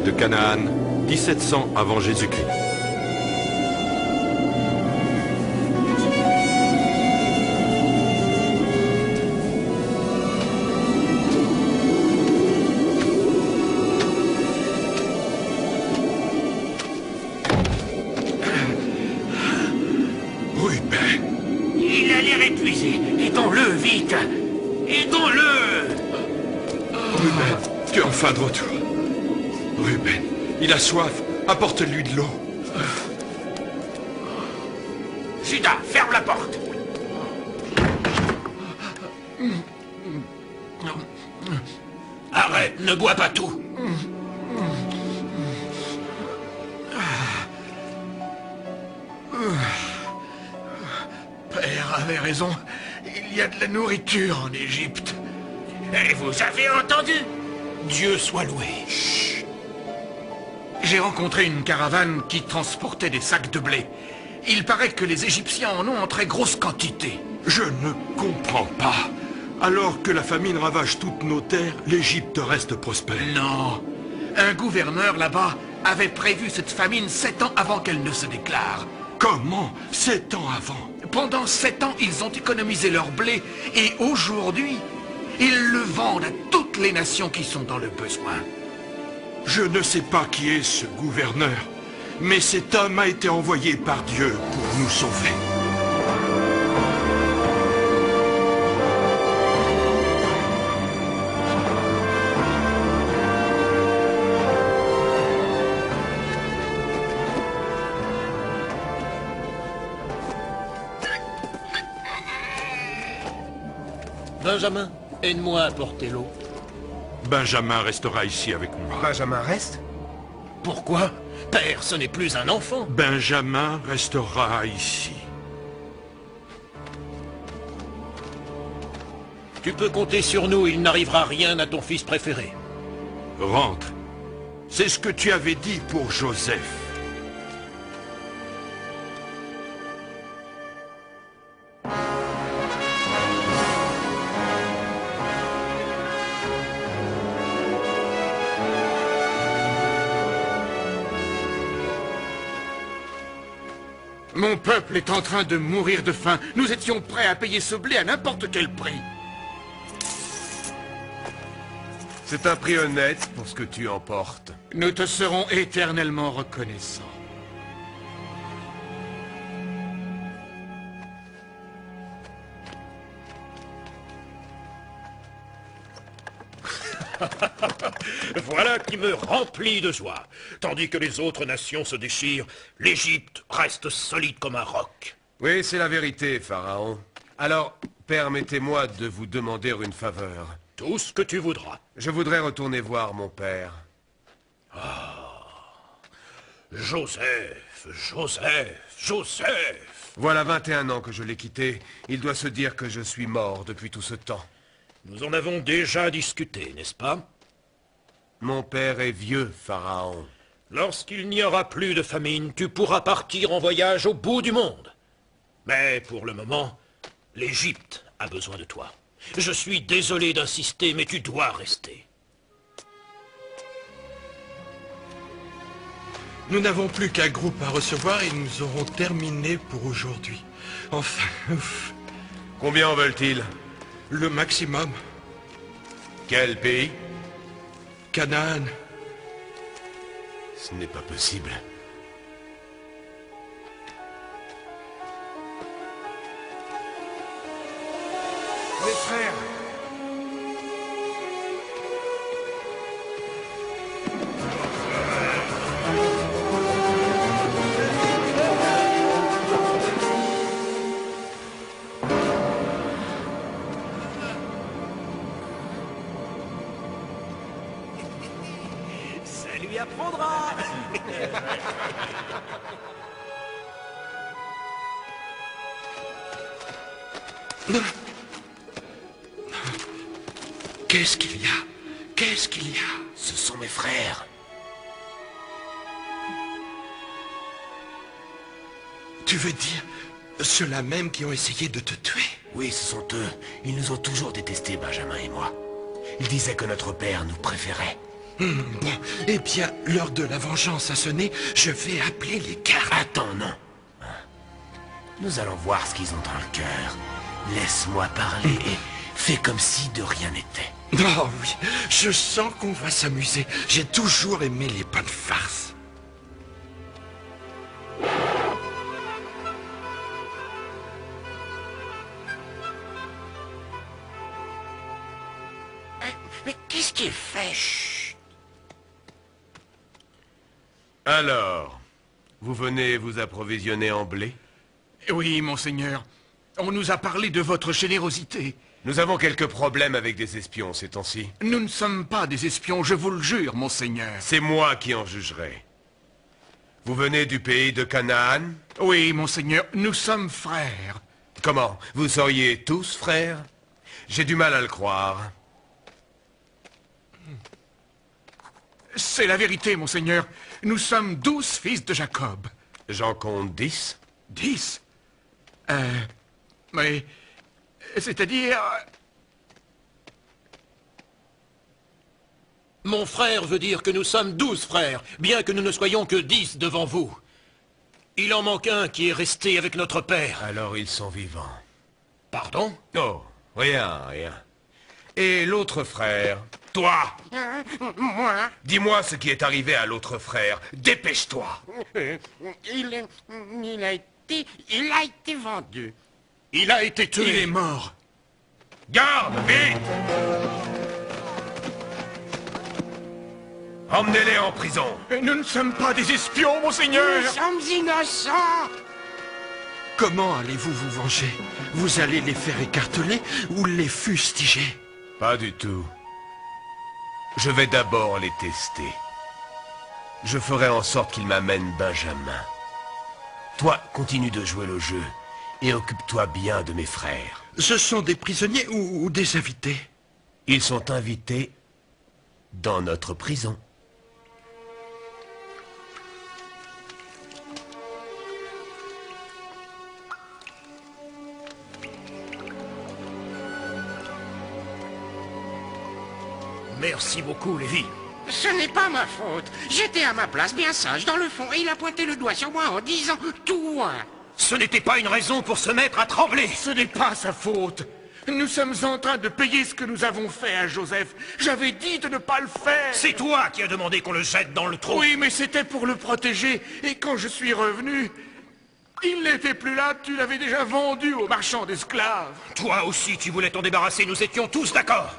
date de Canaan, 1700 avant Jésus-Christ. Il a l'air épuisé. Aidons-le, vite. Aidons-le. Ruben, tu es enfin de retour. Ruben, il a soif. Apporte-lui de l'eau. Judas, ferme la porte. Arrête, ne bois pas tout. Père avait raison. Il y a de la nourriture en Égypte. Et vous avez entendu? Dieu soit loué. Chut. J'ai rencontré une caravane qui transportait des sacs de blé. Il paraît que les Égyptiens en ont en très grosse quantité. Je ne comprends pas. Alors que la famine ravage toutes nos terres, l'Égypte reste prospère. Non. Un gouverneur là-bas avait prévu cette famine 7 ans avant qu'elle ne se déclare. Comment? 7 ans avant? Pendant 7 ans, ils ont économisé leur blé et aujourd'hui, ils le vendent à toutes les nations qui sont dans le besoin. Je ne sais pas qui est ce gouverneur, mais cet homme a été envoyé par Dieu pour nous sauver. Benjamin, aide-moi à porter l'eau. Benjamin restera ici avec moi. Benjamin reste? Pourquoi? Père, ce n'est plus un enfant. Benjamin restera ici. Tu peux compter sur nous, il n'arrivera rien à ton fils préféré. Rentre. C'est ce que tu avais dit pour Joseph. Mon peuple est en train de mourir de faim. Nous étions prêts à payer ce blé à n'importe quel prix. C'est un prix honnête pour ce que tu emportes. Nous te serons éternellement reconnaissants. Voilà qui me remplit de joie. Tandis que les autres nations se déchirent, l'Égypte reste solide comme un roc. Oui, c'est la vérité, Pharaon. Alors, permettez-moi de vous demander une faveur. Tout ce que tu voudras. Je voudrais retourner voir mon père. Joseph, Joseph, Joseph. Voilà 21 ans que je l'ai quitté. Il doit se dire que je suis mort depuis tout ce temps. Nous en avons déjà discuté, n'est-ce pas? Mon père est vieux, Pharaon. Lorsqu'il n'y aura plus de famine, tu pourras partir en voyage au bout du monde. Mais pour le moment, l'Égypte a besoin de toi. Je suis désolé d'insister, mais tu dois rester. Nous n'avons plus qu'un groupe à recevoir et nous aurons terminé pour aujourd'hui. Enfin, Combien en veulent-ils? le maximum. Quel pays? Canaan. Ce n'est pas possible. Mes frères, Ça lui apprendra. Qu'est-ce qu'il y a? Qu'est-ce qu'il y a? Ce sont mes frères. Tu veux dire ceux-là même qui ont essayé de te tuer? Oui, ce sont eux. Ils nous ont toujours détestés, Benjamin et moi. Ils disaient que notre père nous préférait. Bon, eh bien, l'heure de la vengeance a sonné. Je vais appeler les gardes. Attends, non. Nous allons voir ce qu'ils ont dans le cœur. Laisse-moi parler et fais comme si de rien n'était. Oh oui, je sens qu'on va s'amuser. J'ai toujours aimé les bonnes farces. Mais qu'est-ce qu'il fait? Chut. Alors, vous venez vous approvisionner en blé? Oui, monseigneur. On nous a parlé de votre générosité. Nous avons quelques problèmes avec des espions ces temps-ci. Nous ne sommes pas des espions, je vous le jure, monseigneur. C'est moi qui en jugerai. Vous venez du pays de Canaan? Oui, monseigneur, nous sommes frères. Comment? Vous seriez tous frères? J'ai du mal à le croire. C'est la vérité, monseigneur. Nous sommes 12 fils de Jacob. J'en compte 10. 10? Mais... c'est-à-dire... Mon frère veut dire que nous sommes 12 frères, bien que nous ne soyons que 10 devant vous. Il en manque un qui est resté avec notre père. Alors ils sont vivants. Pardon? Oh, rien. Et l'autre frère? Toi! Moi? Dis-moi ce qui est arrivé à l'autre frère. Dépêche-toi! Il a été vendu. Il a été tué. Il est mort. Garde, vite! Emmenez-les en prison. Nous ne sommes pas des espions, monseigneur. Nous sommes innocents. Comment allez-vous vous venger? Vous allez les faire écarteler ou les fustiger? Pas du tout. Je vais d'abord les tester. Je ferai en sorte qu'ils m'amènent Benjamin. Toi, continue de jouer le jeu et occupe-toi bien de mes frères. Ce sont des prisonniers ou des invités? Ils sont invités dans notre prison. Merci beaucoup, Lévi. Ce n'est pas ma faute. J'étais à ma place, bien sage, dans le fond, et il a pointé le doigt sur moi en disant « Toi ». Ce n'était pas une raison pour se mettre à trembler. Ce n'est pas sa faute. Nous sommes en train de payer ce que nous avons fait à Joseph. J'avais dit de ne pas le faire. C'est toi qui as demandé qu'on le jette dans le trou. Oui, mais c'était pour le protéger. Et quand je suis revenu, il n'était plus là. Tu l'avais déjà vendu aux marchands d'esclaves. Toi aussi, tu voulais t'en débarrasser. Nous étions tous d'accord.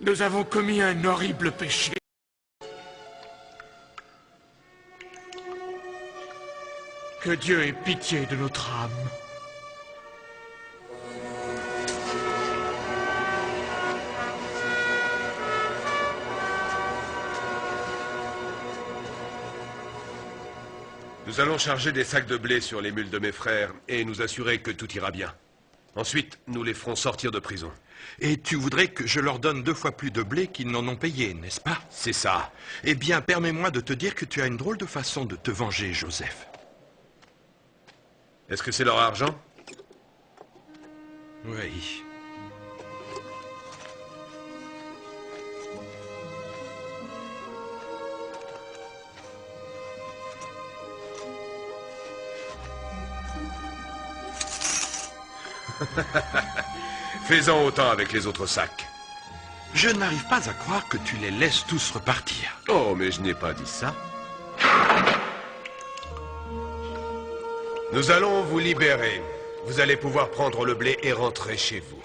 Nous avons commis un horrible péché. Que Dieu ait pitié de notre âme. Nous allons charger des sacs de blé sur les mules de mes frères et nous assurer que tout ira bien. Ensuite, nous les ferons sortir de prison. Et tu voudrais que je leur donne 2 fois plus de blé qu'ils n'en ont payé, n'est-ce pas? C'est ça. Eh bien, permets-moi de te dire que tu as une drôle de façon de te venger, Joseph. Est-ce que c'est leur argent? Oui. Fais-en autant avec les autres sacs. Je n'arrive pas à croire que tu les laisses tous repartir. Oh, mais je n'ai pas dit ça. Nous allons vous libérer. Vous allez pouvoir prendre le blé et rentrer chez vous.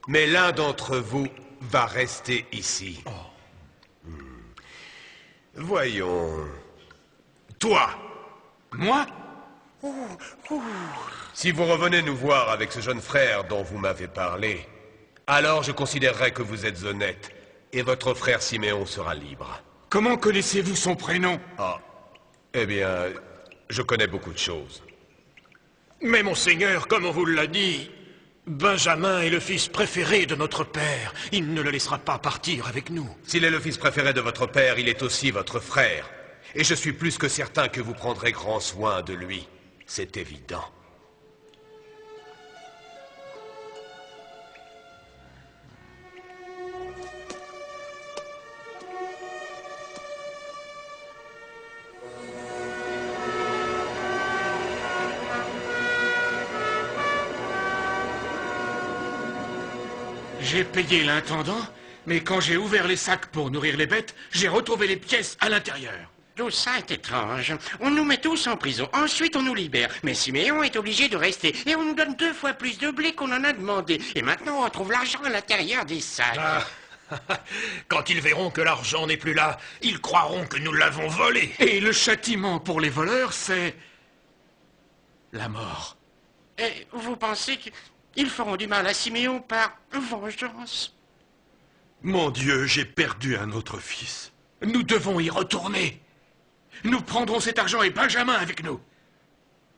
Mais l'un d'entre vous va rester ici. Voyons. Toi, Moi? si vous revenez nous voir avec ce jeune frère dont vous m'avez parlé, alors je considérerai que vous êtes honnête et votre frère Siméon sera libre. Comment connaissez-vous son prénom? Ah, eh bien, je connais beaucoup de choses. Mais monseigneur, comme on vous l'a dit, Benjamin est le fils préféré de notre père. Il ne le laissera pas partir avec nous. S'il est le fils préféré de votre père, il est aussi votre frère. Et je suis plus que certain que vous prendrez grand soin de lui. C'est évident. J'ai payé l'intendant, mais quand j'ai ouvert les sacs pour nourrir les bêtes, j'ai retrouvé les pièces à l'intérieur. Tout ça est étrange. On nous met tous en prison, ensuite on nous libère. Mais Siméon est obligé de rester, et on nous donne 2 fois plus de blé qu'on en a demandé. Et maintenant on retrouve l'argent à l'intérieur des sacs. Ah. Quand ils verront que l'argent n'est plus là, ils croiront que nous l'avons volé. Et le châtiment pour les voleurs, c'est... la mort. Et vous pensez qu'ils feront du mal à Siméon par vengeance? Mon Dieu, j'ai perdu un autre fils. Nous devons y retourner. Nous prendrons cet argent et Benjamin avec nous.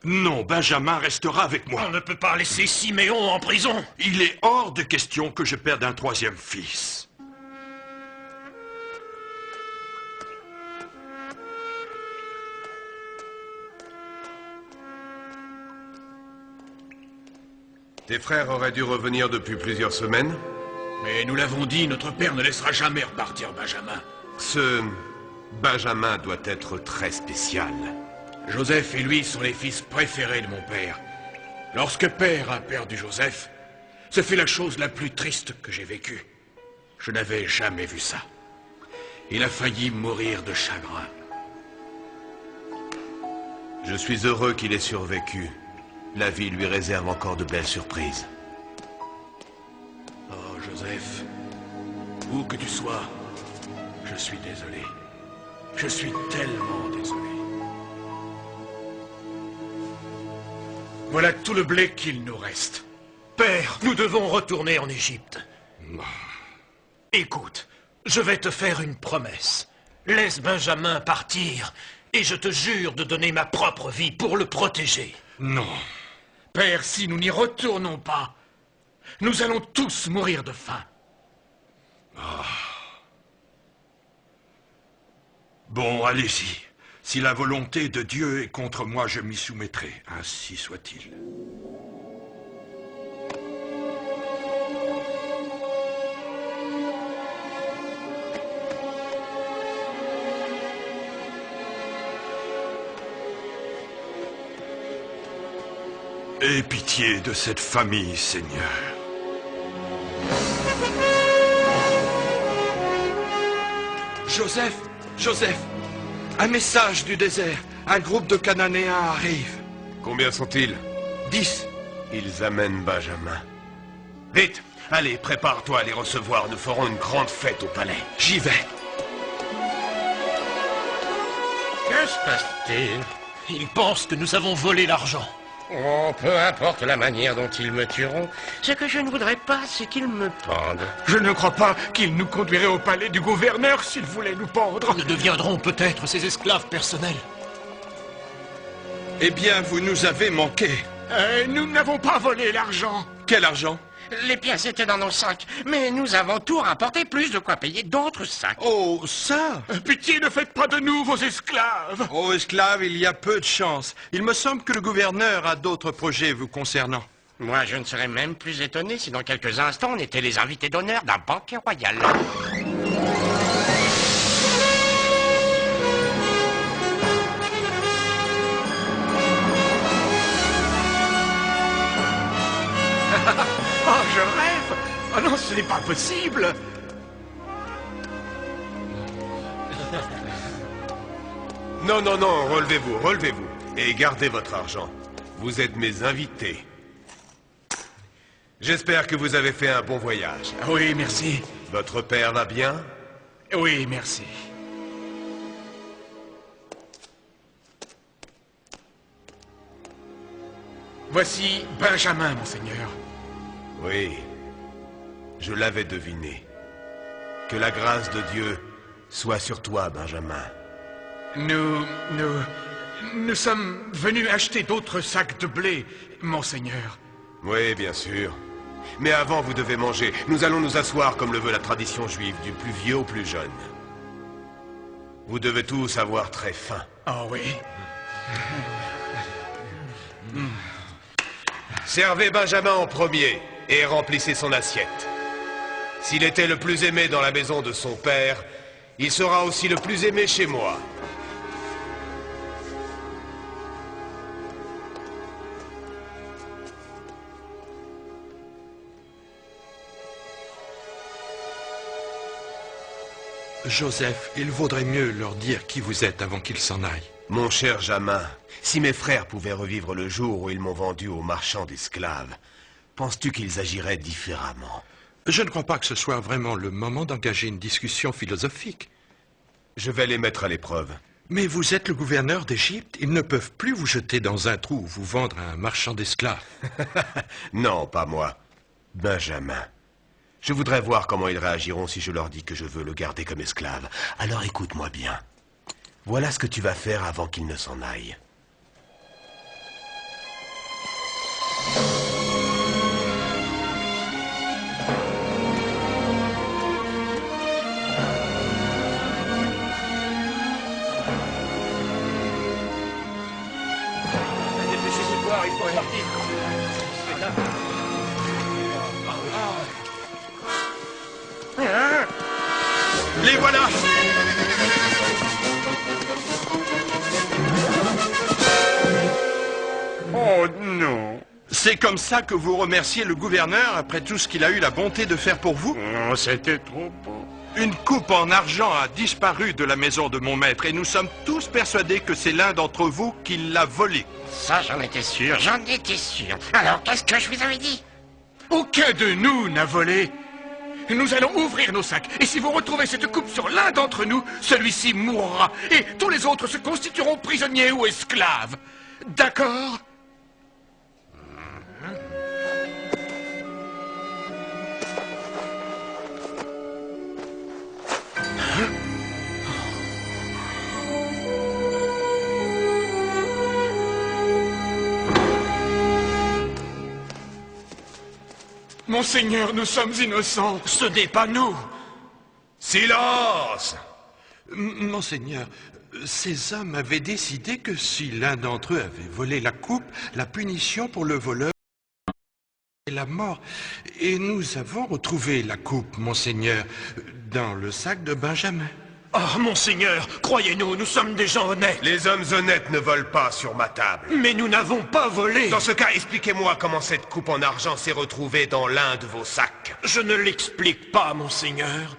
Non, Benjamin restera avec moi. On ne peut pas laisser Siméon en prison. Il est hors de question que je perde un 3e fils. Tes frères auraient dû revenir depuis plusieurs semaines. Mais nous l'avons dit, notre père ne laissera jamais repartir Benjamin. Ce Benjamin doit être très spécial. Joseph et lui sont les fils préférés de mon père. Lorsque père a perdu Joseph, ce fut la chose la plus triste que j'ai vécue. Je n'avais jamais vu ça. Il a failli mourir de chagrin. Je suis heureux qu'il ait survécu. La vie lui réserve encore de belles surprises. Oh, Joseph, où que tu sois, je suis désolé. Je suis tellement désolé. Voilà tout le blé qu'il nous reste. Père, nous devons retourner en Égypte. Écoute, je vais te faire une promesse. Laisse Benjamin partir, et je te jure de donner ma propre vie pour le protéger. Non. Père, si nous n'y retournons pas, nous allons tous mourir de faim. Bon, allez-y. Si la volonté de Dieu est contre moi, je m'y soumettrai. Ainsi soit-il. Aie pitié de cette famille, Seigneur. Joseph, Joseph, un message du désert. Un groupe de Cananéens arrive. Combien sont-ils? 10. Ils amènent Benjamin. Vite, allez, prépare-toi à les recevoir. Nous ferons une grande fête au palais. J'y vais. Que se passe-t-il? Ils pensent que nous avons volé l'argent. Oh, peu importe la manière dont ils me tueront. Ce que je ne voudrais pas, c'est qu'ils me pendent. Je ne crois pas qu'il nous conduirait au palais du gouverneur s'il voulait nous pendre. Nous deviendrons peut-être ses esclaves personnels. Eh bien, vous nous avez manqué. Nous n'avons pas volé l'argent. Quel argent? Les pièces étaient dans nos sacs, mais nous avons tout rapporté, plus de quoi payer d'autres sacs. Oh, ça! Pitié, ne faites pas de nous vos esclaves. Oh, esclaves, il y a peu de chance. Il me semble que le gouverneur a d'autres projets vous concernant. Moi, je ne serais même plus étonné si dans quelques instants on était les invités d'honneur d'un banquet royal. Oh, je rêve. Oh non, ce n'est pas possible. Non, non, non, relevez-vous, relevez-vous. Et gardez votre argent. Vous êtes mes invités. J'espère que vous avez fait un bon voyage. Oui, merci. Votre père va bien? Oui, merci. Voici Benjamin, monseigneur. Oui, je l'avais deviné. Que la grâce de Dieu soit sur toi, Benjamin. Nous sommes venus acheter d'autres sacs de blé, monseigneur. Oui, bien sûr. Mais avant, vous devez manger. Nous allons nous asseoir comme le veut la tradition juive, du plus vieux au plus jeune. Vous devez tous avoir très faim. Oh oui. Servez Benjamin en premier et remplissez son assiette. S'il était le plus aimé dans la maison de son père, il sera aussi le plus aimé chez moi. Joseph, il vaudrait mieux leur dire qui vous êtes avant qu'ils s'en aillent. Mon cher Jamin, si mes frères pouvaient revivre le jour où ils m'ont vendu aux marchands d'esclaves, penses-tu qu'ils agiraient différemment? Je ne crois pas que ce soit vraiment le moment d'engager une discussion philosophique. Je vais les mettre à l'épreuve. Mais vous êtes le gouverneur d'Égypte. Ils ne peuvent plus vous jeter dans un trou ou vous vendre à un marchand d'esclaves. Non, pas moi. Benjamin. Je voudrais voir comment ils réagiront si je leur dis que je veux le garder comme esclave. Alors écoute-moi bien. Voilà ce que tu vas faire avant qu'il ne s'en aille. Dépêchez-vous de voir, il faut repartir. Les voilà! Oh non. C'est comme ça que vous remerciez le gouverneur après tout ce qu'il a eu la bonté de faire pour vous? Oh, c'était trop beau. Une coupe en argent a disparu de la maison de mon maître et nous sommes tous persuadés que c'est l'un d'entre vous qui l'a volée. Ça, j'en étais sûr, j'en étais sûr. Alors, qu'est-ce que je vous avais dit? Aucun de nous n'a volé. Nous allons ouvrir nos sacs. Et si vous retrouvez cette coupe sur l'un d'entre nous, celui-ci mourra. Et tous les autres se constitueront prisonniers ou esclaves. D'accord? Monseigneur, nous sommes innocents. Ce n'est pas nous. Silence! Monseigneur, ces hommes avaient décidé que si l'un d'entre eux avait volé la coupe, la punition pour le voleur est la mort. Et nous avons retrouvé la coupe, Monseigneur, dans le sac de Benjamin. Oh, monseigneur, croyez-nous, nous sommes des gens honnêtes. Les hommes honnêtes ne volent pas sur ma table. Mais nous n'avons pas volé. Dans ce cas, expliquez-moi comment cette coupe en argent s'est retrouvée dans l'un de vos sacs. Je ne l'explique pas, monseigneur.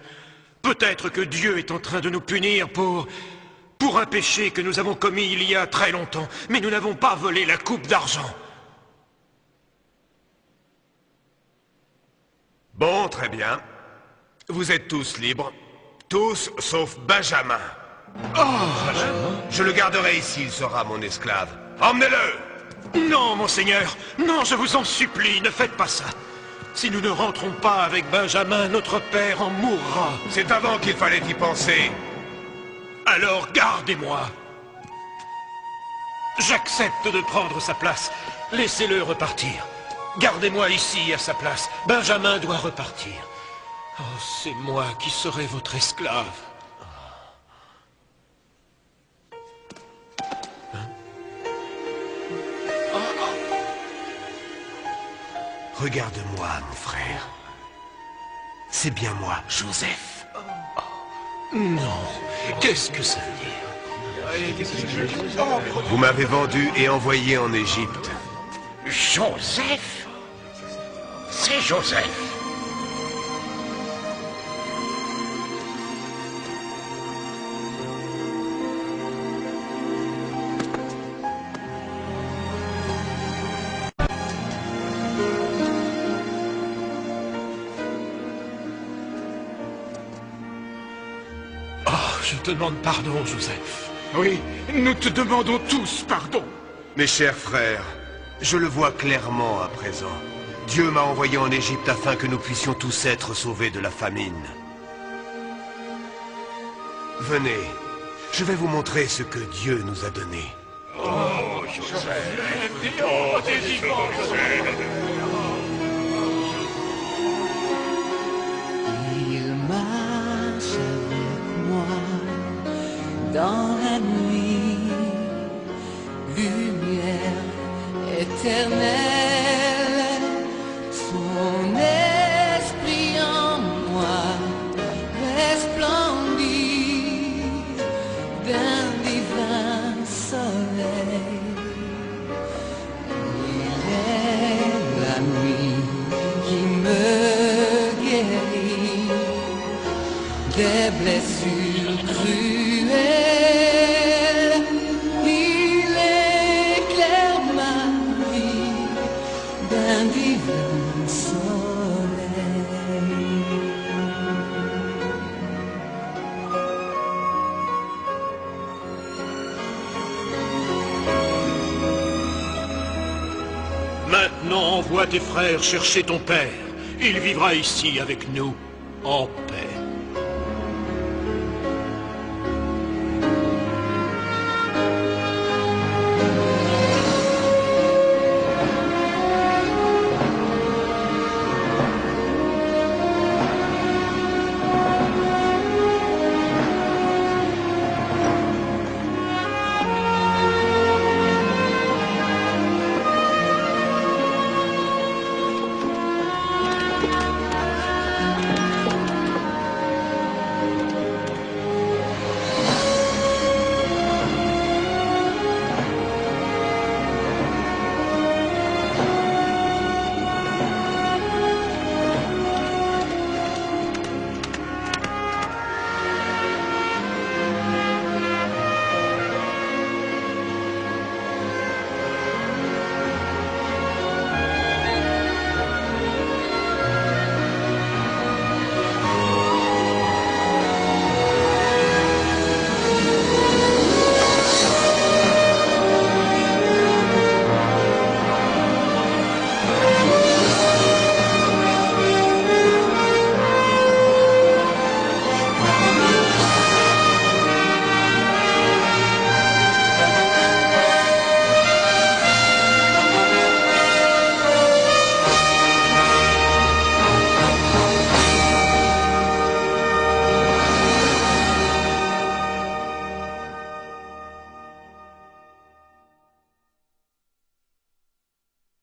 Peut-être que Dieu est en train de nous punir pour un péché que nous avons commis il y a très longtemps. Mais nous n'avons pas volé la coupe d'argent. Bon, très bien. Vous êtes tous libres. Tous, sauf Benjamin. Je le garderai ici, il sera mon esclave. Emmenez-le! Non, monseigneur. Non, je vous en supplie, ne faites pas ça. Si nous ne rentrons pas avec Benjamin, notre père en mourra. C'est avant qu'il fallait y penser. Alors gardez-moi. J'accepte de prendre sa place. Laissez-le repartir. Gardez-moi ici à sa place. Benjamin doit repartir. Oh, c'est moi qui serai votre esclave. Regarde-moi, mon frère. C'est bien moi, Joseph. Non, qu'est-ce que ça veut dire? Vous m'avez vendu et envoyé en Égypte. Joseph? C'est Joseph. Je te demande pardon, Joseph. Oui, nous te demandons tous pardon. Mes chers frères, je le vois clairement à présent. Dieu m'a envoyé en Égypte afin que nous puissions tous être sauvés de la famine. Venez, je vais vous montrer ce que Dieu nous a donné. Il marche avec moi dans la nuit, lumière éternelle, son esprit en moi resplendit d'un divin soleil. Il est la nuit qui me guérit des blessures Maintenant, envoie tes frères chercher ton père. Il vivra ici avec nous, en paix.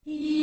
Yeah.